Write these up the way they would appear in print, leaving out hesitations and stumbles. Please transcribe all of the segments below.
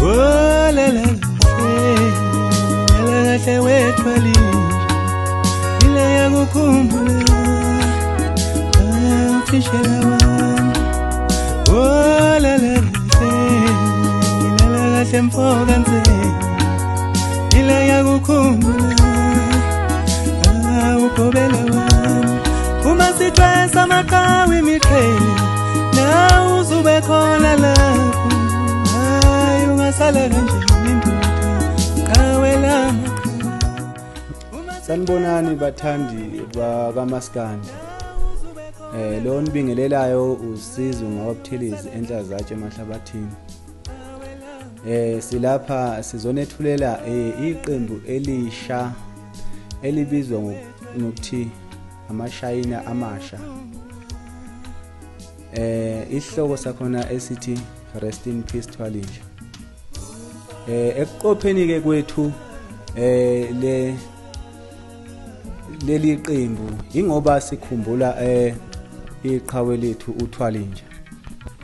Oh la la la kahle wethwalile ile yakukhumbula ufishela wami oh la la la kahle mfoka nze ile yakukhumbula ukobela wami uma sithwesa amaqhawe imiqhele na uzube khona lapho hayi ungasala kanjani ndoda qawe lami. Sanibonani bathandi bakaMaskandi. Lo nibingelelayo usizo ngababuthelezi enhlazatshe emahlabathini. Silapha sizonethulela iqembu elisha elibizwa ngokuthi amashayina amasha. Isihloko sakhona esithi Rest in Peace Thwalinja. Ekuqopheni ke kwethu leli qembu ingoba sikhumbula iqhawe lethu uThwalinja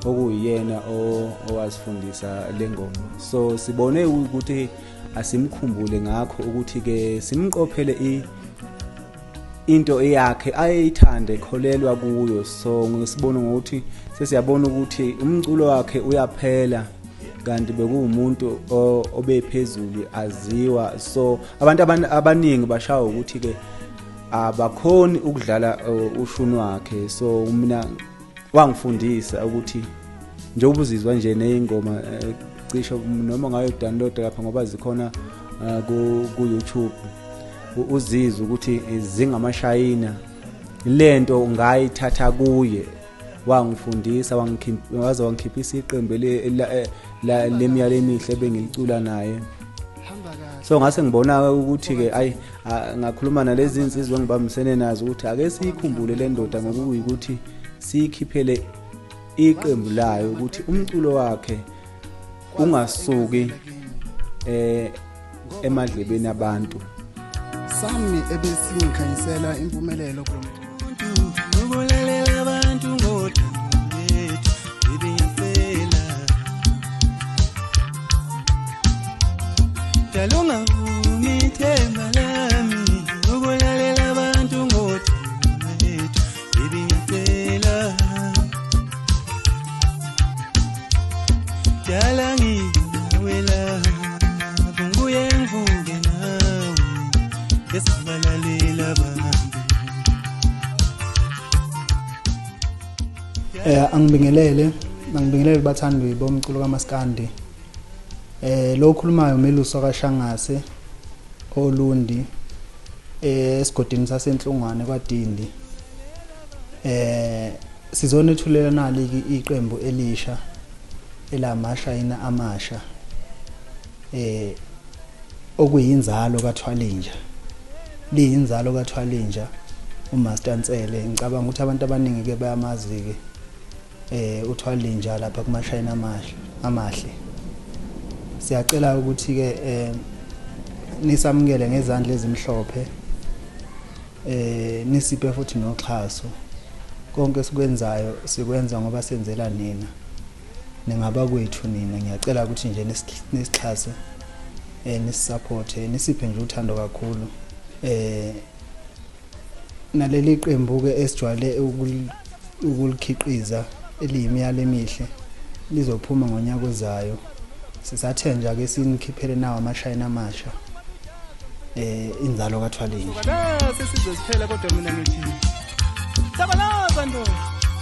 okuyena owasifundisa lengoma. So sibone ukuthi asimkhumbule ngakho ukuthi ke simqophele into eyakhe ayithande ekholelwa kuyo. So ngisibona ukuthi sesiyabona ukuthi umculo wakhe uyaphela kanti bekuwumuntu obephezulu aziwa. So abantu abaningi bashawa ukuthi ke abakhoni ukudlala ushunu wakhe. So mina wangifundisa ukuthi njengoba uzizwa nje neingoma cisho noma ngayo download lapha ngoba zikhona ku YouTube uzizwa ukuthi zingamashayina lento ungayithatha kuye. Wangifundisa wangikhiphisa iqembu lemiyalo emihle bengilicula naye. So ngase ngibona ukuthi ke ngakhuluma nalezi insizwa ngibambisene nazo ukuthi ake sikhumbule le ndoda ngokuyikuthi sikhiphele iqembu layo ukuthi umculo wakhe ungasuki emadlebeni abantu. Sami ebesingikhanyisela impumelelo kumuntu ukulalela abantu ngothando lethu ebeyifela dalunga umithemba lami ukulalela abantu ngothando lethu ebeyifela dala ngiyawela bunguye ngivuke nawe esibalalela abantu. Angibingelele bathandi bomculo kaMaskandi. Lo khulumayo uMeluso kaShangase oLundi esigodini sasenhlungwane kwaDindi. Sizonethulela nali iqembu elisha elamashayina amasha okuyinzalo kaThwalinja. Liyinzalo kaThwalinja uMaster Ntsele. Ngicabanga ukuthi abantu abaningi ke bayamazi ke uThwalinja lapha kumashayina amahle. Siyacela ukuthi ke nisamukele ngezandla ezimhlophe nisiphe futhi noxhaso. Konke sikwenzayo sikwenza ngoba senzela nina. Ningaba kwethu nina. Ngiyacela ukuthi nje nisixhase nisisupport nisiphe nje uthando kakhulu. Naleli qembu ke esijwayele ukulikhiqiza eliyimiyalo emihle lizophuma ngonyaka ozayo. Sisathe nje ake sinikhiphele nawo amashayina amasha inzalo kaThwalinja. Sesizoziphela kodwa mina ngithi sabalaza ndo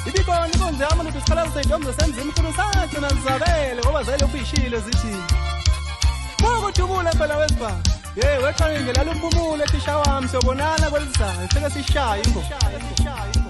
ibibona ikonze yami ukuthi sikhala seyidom zesenza imkhulu sakhe nazizabele ngoba zayile kuyishilo zithi ukujubula phela wesibha weqale nje laluphumule thisha wami sobonana kwelizayo sike sishaya ingoma.